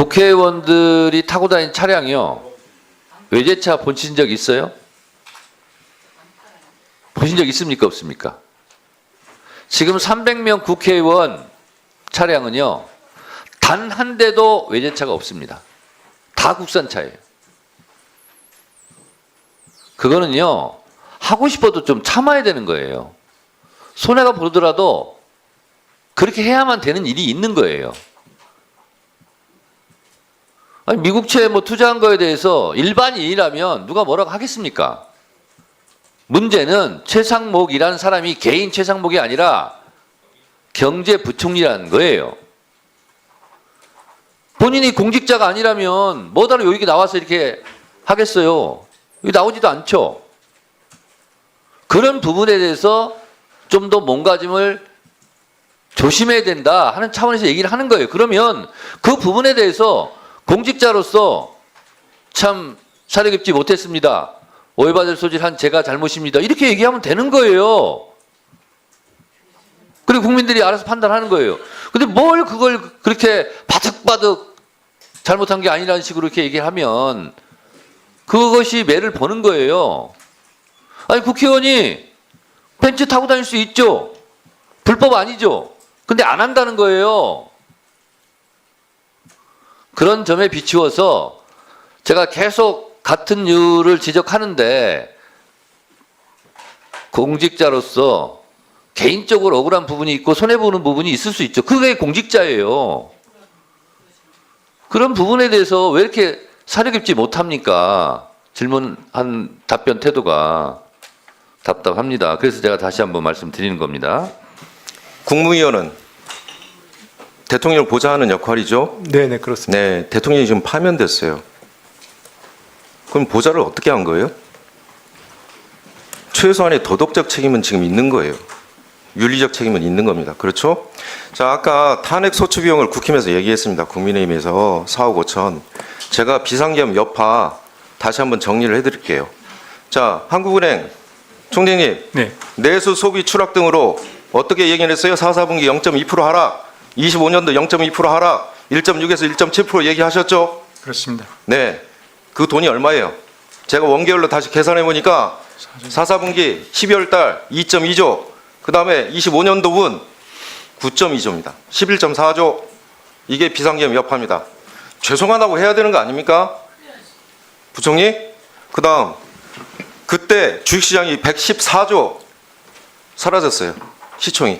국회의원들이 타고 다니는 차량이요. 외제차 보신 적 있어요? 보신 적 있습니까? 없습니까? 지금 300명 국회의원 차량은요. 단 한 대도 외제차가 없습니다. 다 국산차예요. 그거는요. 하고 싶어도 좀 참아야 되는 거예요. 손해가 보더라도 그렇게 해야만 되는 일이 있는 거예요. 아니, 미국채 뭐 투자한 거에 대해서 일반인이라면 누가 뭐라고 하겠습니까? 문제는 최상목이라는 사람이 개인 최상목이 아니라 경제부총리라는 거예요. 본인이 공직자가 아니라면 뭐다로 여기 나와서 이렇게 하겠어요? 여기 나오지도 않죠. 그런 부분에 대해서 좀 더 몸가짐을 조심해야 된다 하는 차원에서 얘기를 하는 거예요. 그러면 그 부분에 대해서 공직자로서 참 사려 깊지 못했습니다. 오해받을 소지를 한 제가 잘못입니다. 이렇게 얘기하면 되는 거예요. 그리고 국민들이 알아서 판단하는 거예요. 근데 뭘 그걸 그렇게 바득바득 잘못한 게 아니라는 식으로 이렇게 얘기하면 그것이 매를 보는 거예요. 아니, 국회의원이 벤츠 타고 다닐 수 있죠. 불법 아니죠. 근데 안 한다는 거예요. 그런 점에 비추어서 제가 계속 같은 이유를 지적하는데 공직자로서 개인적으로 억울한 부분이 있고 손해보는 부분이 있을 수 있죠. 그게 공직자예요. 그런 부분에 대해서 왜 이렇게 사려 깊지 못합니까? 질문한 답변 태도가 답답합니다. 그래서 제가 다시 한번 말씀드리는 겁니다. 국무위원은 대통령을 보좌하는 역할이죠. 네, 그렇습니다. 네, 대통령이 지금 파면됐어요. 그럼 보좌를 어떻게 한 거예요? 최소한의 도덕적 책임은 지금 있는 거예요. 윤리적 책임은 있는 겁니다. 그렇죠? 자, 아까 탄핵 소추 비용을 국힘에서 얘기했습니다. 국민의힘에서 4억 5천. 제가 비상계엄 여파 다시 한번 정리를 해드릴게요. 자, 한국은행 총재님, 네. 내수 소비 추락 등으로 어떻게 얘기를 했어요? 4, 4분기 0.2% 하락, 25년도 0.2% 하락, 1.6에서 1.7% 얘기하셨죠? 그렇습니다. 네, 그 돈이 얼마예요? 제가 원개월로 다시 계산해 보니까 4, 4분기 12월 달 2.2조, 그 다음에 25년도분 9.2조입니다. 11.4조. 이게 비상계엄 여파입니다. 죄송하다고 해야 되는 거 아닙니까? 부총리? 그 다음 그때 주식시장이 114조 사라졌어요. 시총이.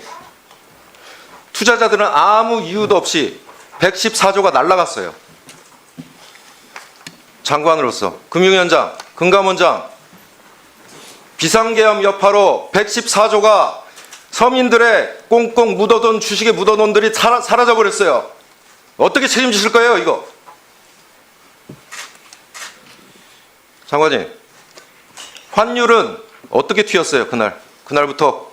투자자들은 아무 이유도 없이 114조가 날라갔어요. 장관으로서 금융위원장, 금감원장, 비상계엄 여파로 114조가 서민들의 꽁꽁 묻어둔 주식에 묻어놓은 돈들이 사라져 버렸어요. 어떻게 책임지실 거예요, 이거? 장관님, 환율은 어떻게 튀었어요, 그날부터?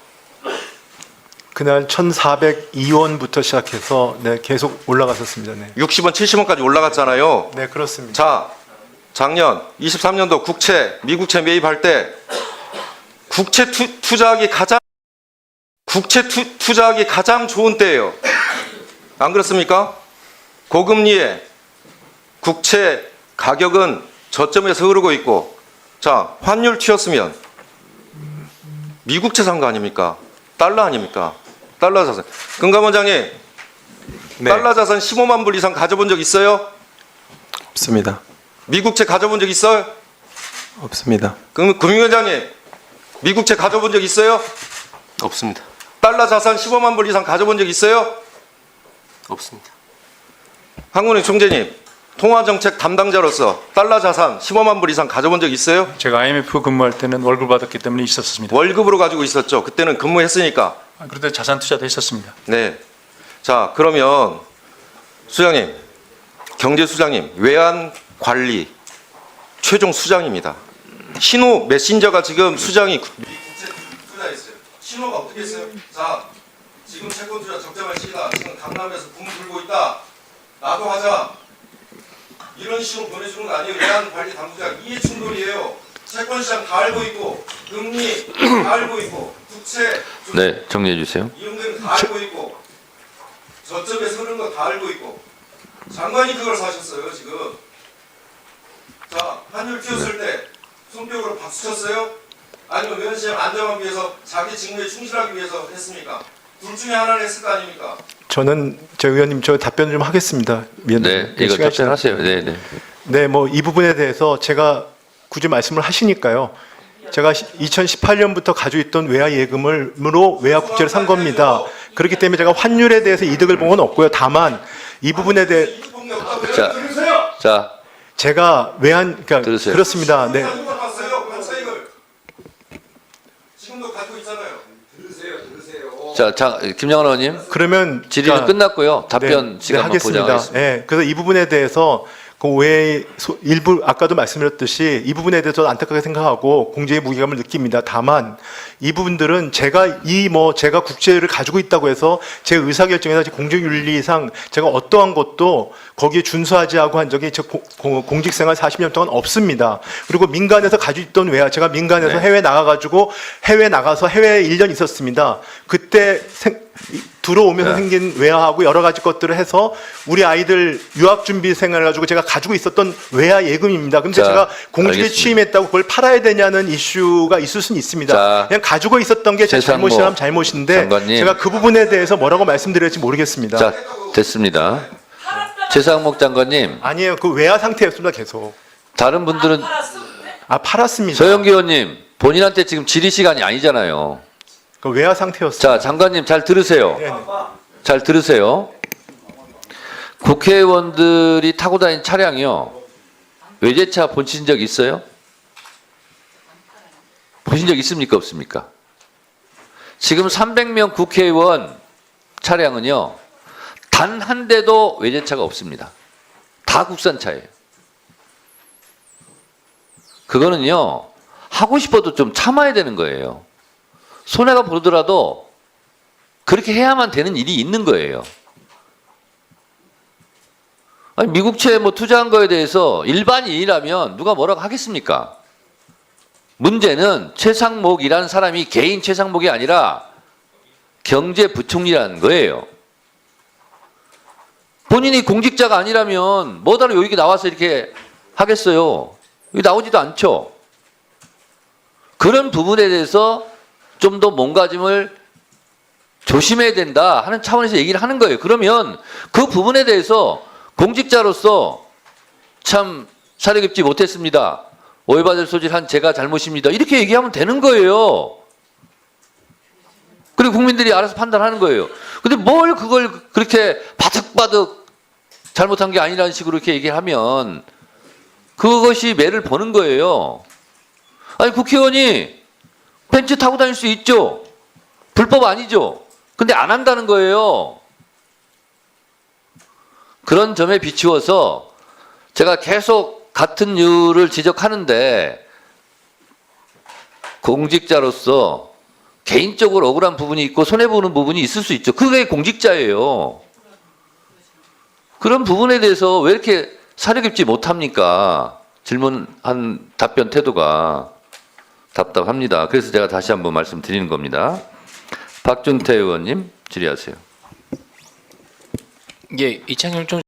그날 1,402원부터 시작해서 네, 계속 올라갔었습니다. 네. 60원, 70원까지 올라갔잖아요. 네, 그렇습니다. 자, 작년 23년도 국채, 미국채 매입할 때 국채 투자하기 가장 좋은 때예요. 안 그렇습니까? 고금리에 국채 가격은 저점에서 흐르고 있고, 자, 환율 튀었으면 미국채 산 거 아닙니까? 달러 아닙니까? 달러 자산. 금감원장님, 네. 달러 자산 15만 불 이상 가져본 적 있어요? 없습니다. 미국채 가져본 적 있어요? 없습니다. 그럼 금융위원장님, 미국채 가져본 적 있어요? 없습니다. 달러 자산 15만 불 이상 가져본 적 있어요? 없습니다. 한국은행 총재님, 통화정책 담당자로서 달러 자산 15만 불 이상 가져본 적 있어요? 제가 IMF 근무할 때는 월급 받았기 때문에 있었습니다. 월급으로 가지고 있었죠. 그때는 근무했으니까. 그런데 자산 투자도 했었습니다. 네. 자, 그러면 수장님, 경제수장님, 외환관리 최종 수장입니다. 신호 메신저가 지금 수장이 국채 투자했어요. 신호가 어떻게 했어요? 자, 지금 채권 투자 적정할 시기다. 지금 강남에서 붐 불고 있다. 나도 하자. 이런 식으로 보내주는 거 아니에요. 외환관리 당국자 이해 충돌이에요. 채권시장 다 알고 있고, 금리 다 알고 있고, 국채 네, 정리해 주세요. 이용되는 다 알고 있고, 저점에 서는 거 다 알고 있고. 장관이 그걸 사셨어요 지금. 자, 환율 튀었을 때 손뼉으로 박수 쳤어요? 아니면 의원실장 안정하기 위해서 자기 직무에 충실하기 위해서 했습니까? 둘 중에 하나를 했을 거 아닙니까? 저는 저 의원님 저 답변 좀 하겠습니다. 네, 이거 시간이 답변하세요. 네, 네. 네, 뭐 이 부분에 대해서 제가 굳이 말씀을 하시니까요. 제가 2018년부터 가지고 있던 외화 예금으로 외화 국채를 산 겁니다. 그렇기 때문에 제가 환율에 대해서 이득을 본 건 없고요. 다만 이 부분에 대해 자, 제가 그러니까 들으세요. 그렇습니다. 네. 지금도 갖고 있잖아요. 자, 김영환 의원님 그러면 질의는 자, 끝났고요. 답변 네, 시간만 하겠습니다. 보장하겠습니다. 네, 그래서 이 부분에 대해서 그 외에 일부 아까도 말씀드렸듯이 이 부분에 대해서 안타깝게 생각하고 공정의 무게감을 느낍니다. 다만 이 부분들은 제가 제가 국채를 가지고 있다고 해서 제 의사결정에서 공정윤리상 제가 어떠한 것도 거기에 준수하지 않고 한 적이 제 공직생활 40년 동안 없습니다. 그리고 민간에서 가지고 있던 외화 제가 민간에서 네. 해외 나가가지고 해외 나가서 해외에 1년 있었습니다. 그때 들어오면서 네. 생긴 외화하고 여러 가지 것들을 해서 우리 아이들 유학 준비 생활을 가지고 제가 가지고 있었던 외화 예금입니다. 근데 자, 제가 공직에 알겠습니다. 취임했다고 그걸 팔아야 되냐는 이슈가 있을 수는 있습니다. 자, 그냥 가지고 있었던 게 제 최상목 잘못이라면 잘못인데 장관님. 제가 그 부분에 대해서 뭐라고 말씀드릴지 모르겠습니다. 자, 됐습니다. 최상목 장관님, 아니에요. 그 외화 상태였습니다. 계속. 다른 분들은 팔았습니다. 서영기 의원님 본인한테 지금 질의 시간이 아니잖아요. 그 외화 상태였어요. 자, 장관님 잘 들으세요. 네. 잘 들으세요. 국회의원들이 타고 다닌 차량이요. 외제차 보신 적 있어요? 보신 적 있습니까? 없습니까? 지금 300명 국회의원 차량은요. 단 한 대도 외제차가 없습니다. 다 국산차예요. 그거는요. 하고 싶어도 좀 참아야 되는 거예요. 손해가 보더라도 그렇게 해야만 되는 일이 있는 거예요. 아니, 미국채 투자한 거에 대해서 일반인이라면 누가 뭐라고 하겠습니까? 문제는 최상목이라는 사람이 개인 최상목이 아니라 경제부총리라는 거예요. 본인이 공직자가 아니라면 뭐다로 여기 나와서 이렇게 하겠어요. 여기 나오지도 않죠. 그런 부분에 대해서 좀 더 몸가짐을 조심해야 된다 하는 차원에서 얘기를 하는 거예요. 그러면 그 부분에 대해서 공직자로서 참 사려 깊지 못했습니다. 오해받을 소지를 한 제가 잘못입니다. 이렇게 얘기하면 되는 거예요. 그리고 국민들이 알아서 판단하는 거예요. 근데 뭘 그걸 그렇게 바득바득 잘못한 게 아니라는 식으로 이렇게 얘기하면 그것이 매를 보는 거예요. 아니, 국회의원이 벤츠 타고 다닐 수 있죠. 불법 아니죠. 근데 안 한다는 거예요. 그런 점에 비추어서 제가 계속 같은 이유를 지적하는데 공직자로서 개인적으로 억울한 부분이 있고 손해보는 부분이 있을 수 있죠. 그게 공직자예요. 그런 부분에 대해서 왜 이렇게 사려 깊지 못합니까? 질문한 답변 태도가 답답합니다. 그래서 제가 다시 한번 말씀드리는 겁니다. 박준태 의원님 질의하세요. 예, 이창열 총